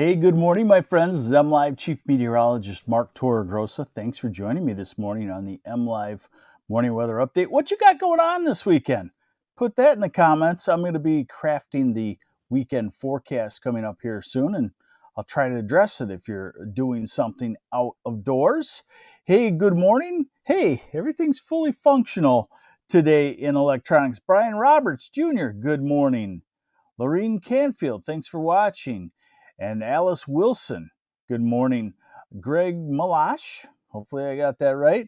Hey, good morning, my friends. This is MLive Chief Meteorologist Mark Torregrossa. Thanks for joining me this morning on the MLive Morning Weather Update. What you got going on this weekend? Put that in the comments. I'm going to be crafting the weekend forecast coming up here soon, and I'll try to address it if you're doing something out of doors. Hey, good morning. Hey, everything's fully functional today in electronics. Brian Roberts Jr., good morning. Lorene Canfield, thanks for watching. And Alice Wilson, good morning. Greg Malash, hopefully I got that right.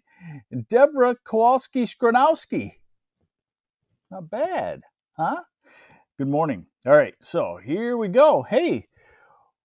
And Deborah Kowalski-Skronowski, not bad, huh? Good morning. All right, so here we go. Hey,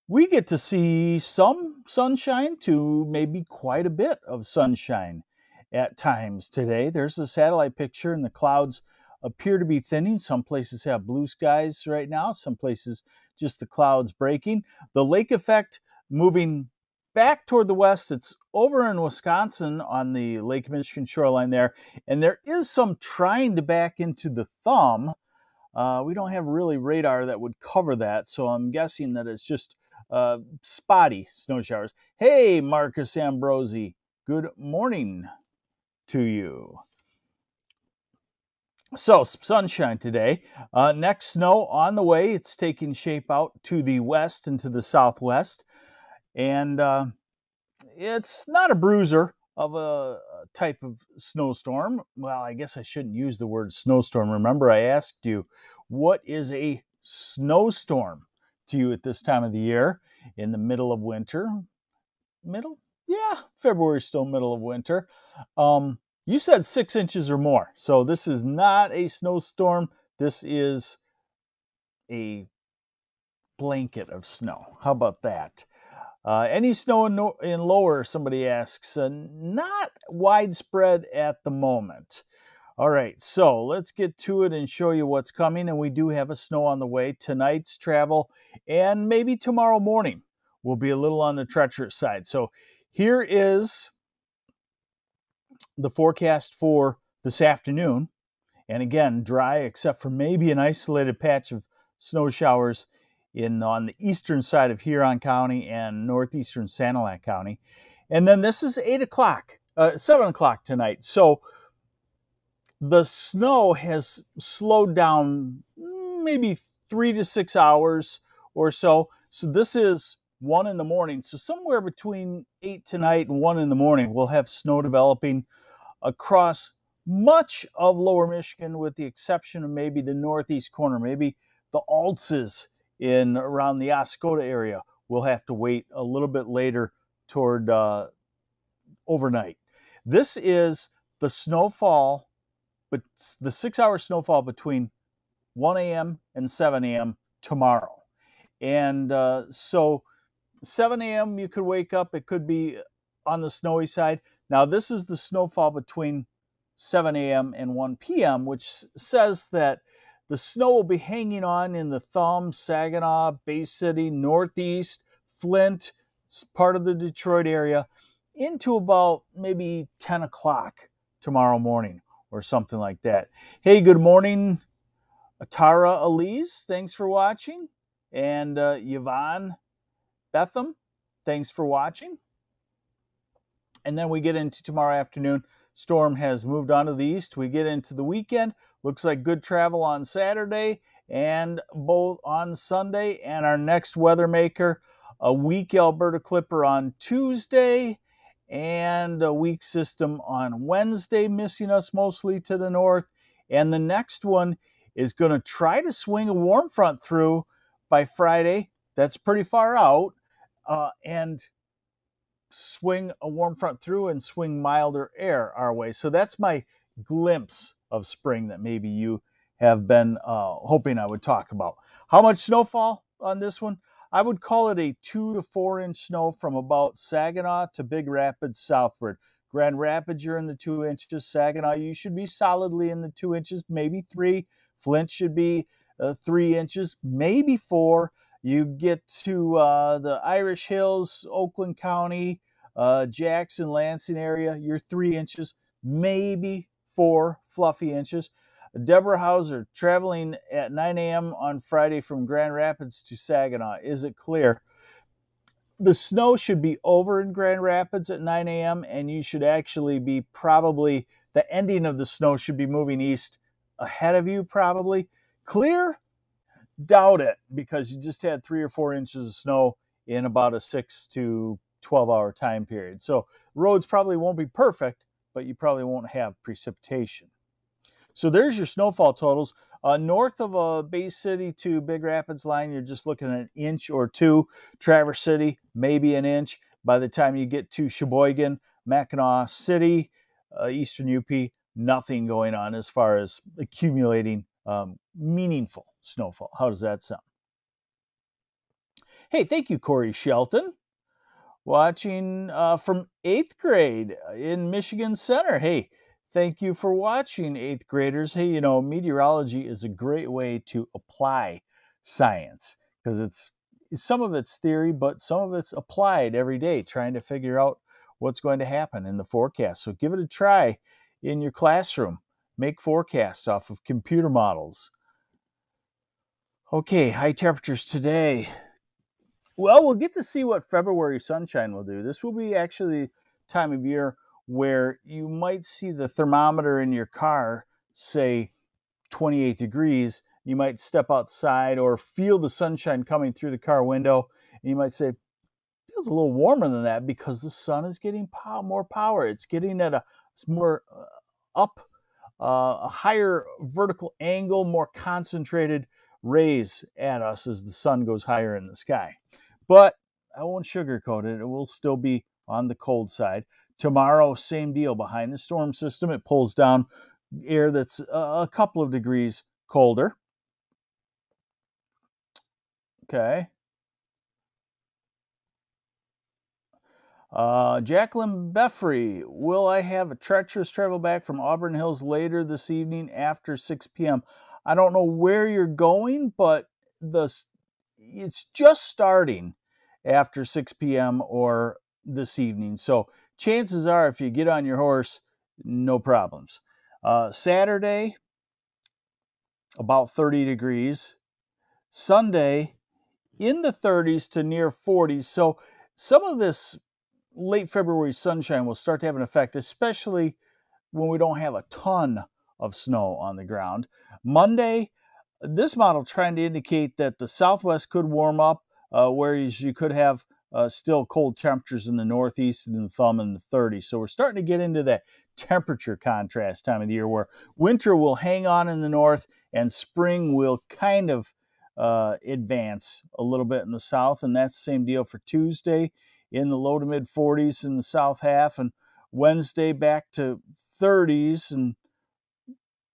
we get to see some sunshine to maybe quite a bit of sunshine at times today. There's the satellite picture, and the clouds appear to be thinning. Some places have blue skies right now. Some places just the clouds breaking. The lake effect moving back toward the west. It's over in Wisconsin on the Lake Michigan shoreline there. And there is some trying to back into the thumb. We don't have really radar that would cover that. So I'm guessing that it's just spotty snow showers. Hey, Marcus Ambrosi, good morning to you. So, sunshine today. Next snow on the way. It's taking shape out to the west and to the southwest. And it's not a bruiser of a type of snowstorm. Well, I guess I shouldn't use the word snowstorm. Remember, I asked you, what is a snowstorm to you at this time of the year in the middle of winter? Middle? Yeah, February's still middle of winter. You said 6 inches or more. So this is not a snowstorm. This is a blanket of snow. How about that? Any snow in lower, somebody asks. Not widespread at the moment. All right, so let's get to it and show you what's coming. And we do have a snow on the way. Tonight's travel and maybe tomorrow morning will be a little on the treacherous side. So here is the forecast for this afternoon, and again, dry except for maybe an isolated patch of snow showers on the eastern side of Huron County and northeastern Sanilac County. And then this is 7 o'clock tonight. So the snow has slowed down maybe 3 to 6 hours or so. So this is 1 in the morning. So somewhere between 8 tonight and 1 in the morning, we'll have snow developing across much of lower Michigan, with the exception of maybe the northeast corner. Maybe the Altzes in around the Oscoda area will have to wait a little bit later toward overnight. This is the snowfall, but the 6-hour snowfall between 1 a.m. and 7 a.m. tomorrow. And so 7 a.m. you could wake up, it could be on the snowy side. Now, this is the snowfall between 7 a.m. and 1 p.m., which says that the snow will be hanging on in the Thumb, Saginaw, Bay City, Northeast, Flint, part of the Detroit area, into about maybe 10 o'clock tomorrow morning or something like that. Hey, good morning, Atara Elise. Thanks for watching. And Yvonne Betham, thanks for watching. And then we get into tomorrow afternoon. Storm has moved on to the east. We get into the weekend. Looks like good travel on Saturday and both on Sunday. And our next weather maker, a weak Alberta Clipper on Tuesday and a weak system on Wednesday, missing us mostly to the north. And the next one is going to try to swing a warm front through by Friday. That's pretty far out. And swing a warm front through and swing milder air our way. So that's my glimpse of spring that maybe you have been hoping I would talk about. How much snowfall on this one? I would call it a 2 to 4 inch snow from about Saginaw to Big Rapids southward. Grand Rapids, you're in the 2 inches. Saginaw, you should be solidly in the 2 inches, maybe 3. Flint should be 3 inches, maybe 4. You get to the Irish Hills, Oakland County, Jackson, Lansing area, you're 3 inches, maybe 4 fluffy inches. Deborah Hauser, traveling at 9 a.m. on Friday from Grand Rapids to Saginaw. Is it clear? the snow should be over in Grand Rapids at 9 a.m. and you should actually be probably, the ending of the snow should be moving east ahead of you probably. Clear? Doubt it, because you just had 3 or 4 inches of snow in about a 6 to 12-hour time period. So roads probably won't be perfect, but you probably won't have precipitation. So there's your snowfall totals. North of Bay City to Big Rapids line, you're just looking at an inch or 2. Traverse City, maybe an inch. By the time you get to Sheboygan, Mackinac City, Eastern UP, nothing going on as far as accumulating meaningful snowfall. How does that sound? Hey, thank you, Corey Shelton, watching from 8th grade in Michigan Center. Hey, thank you for watching, 8th graders. Hey, you know, meteorology is a great way to apply science, because some of it's theory, but some of it's applied every day, trying to figure out what's going to happen in the forecast. So give it a try in your classroom. Make forecasts off of computer models. Okay, high temperatures today. Well, we'll get to see what February sunshine will do. This will be actually the time of year where you might see the thermometer in your car say 28 degrees. You might step outside or feel the sunshine coming through the car window, and you might say, feels a little warmer than that, because the sun is getting more power. It's getting at a more a higher vertical angle, more concentrated rays at us as the sun goes higher in the sky. But I won't sugarcoat it. It will still be on the cold side. Tomorrow, same deal. Behind the storm system, it pulls down air that's a couple of degrees colder. Okay. Jacqueline Beffrey, will I have a treacherous travel back from Auburn Hills later this evening after 6 p.m.? I don't know where you're going, but it's just starting after 6 p.m. or this evening. So chances are, if you get on your horse, no problems. Saturday, about 30 degrees. Sunday, in the 30s to near 40s. So some of this late February sunshine will start to have an effect, especially when we don't have a ton of snow on the ground. Monday, this model trying to indicate that the southwest could warm up, whereas you could have still cold temperatures in the northeast and the thumb in the 30s. So we're starting to get into that temperature contrast time of the year where winter will hang on in the north and spring will kind of advance a little bit in the south. And that's the same deal for Tuesday, in the low to mid 40s in the south half, and Wednesday back to 30s, and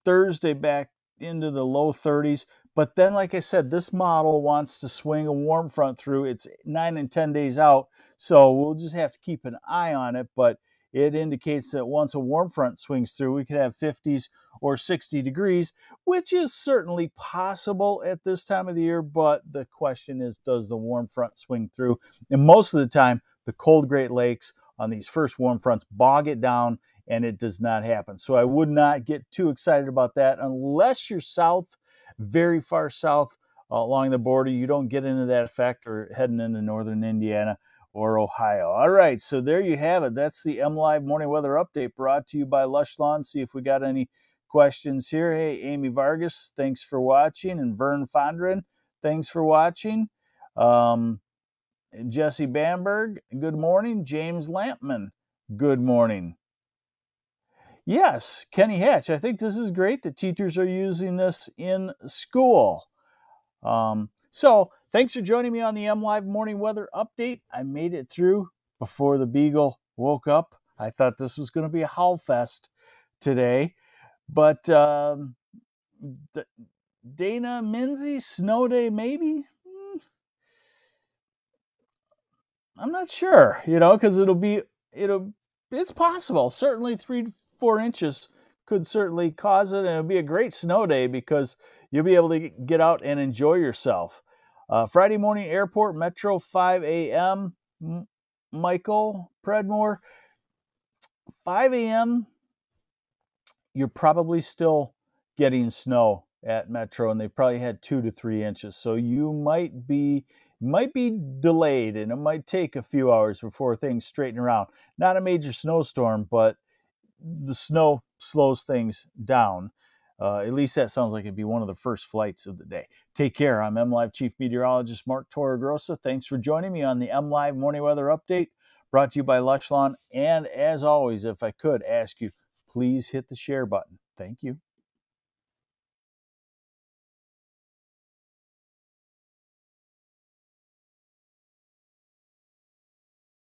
Thursday back into the low 30s. But then, like I said, this model wants to swing a warm front through. It's 9 and 10 days out, so we'll just have to keep an eye on it. But it indicates that once a warm front swings through, we could have 50s or 60 degrees, which is certainly possible at this time of the year. But the question is, does the warm front swing through? And most of the time, the cold Great Lakes on these first warm fronts bog it down, and it does not happen. So I would not get too excited about that unless you're south, very far south along the border. You don't get into that effect, or heading into northern Indiana or Ohio. All right, so there you have it. That's the MLive Morning Weather Update, brought to you by Lush Lawn. See if we got any questions here. Hey, Amy Vargas, thanks for watching. And Vern Fondren, thanks for watching. Jesse Bamberg, good morning. James Lampman, good morning. Yes, Kenny Hatch, I think this is great that teachers are using this in school. So thanks for joining me on the MLive Morning Weather Update. I made it through before the Beagle woke up. I thought this was going to be a howl fest today. But Dana Minzy, snow day maybe? I'm not sure, because it's possible. Certainly 3 to 4 inches could certainly cause it, and it'll be a great snow day because you'll be able to get out and enjoy yourself. Friday morning airport, Metro 5 a.m. Michael Predmore, 5 a.m. You're probably still getting snow at Metro, and they've probably had 2 to 3 inches. So you might be might be delayed and it might take a few hours before things straighten around. Not a major snowstorm, but the snow slows things down. At least that sounds like it'd be one of the first flights of the day. Take care. I'm MLive Chief Meteorologist Mark Torregrossa. Thanks for joining me on the MLive Morning Weather Update, brought to you by Lush Lawn. And as always, if I could ask you, please hit the share button. Thank you.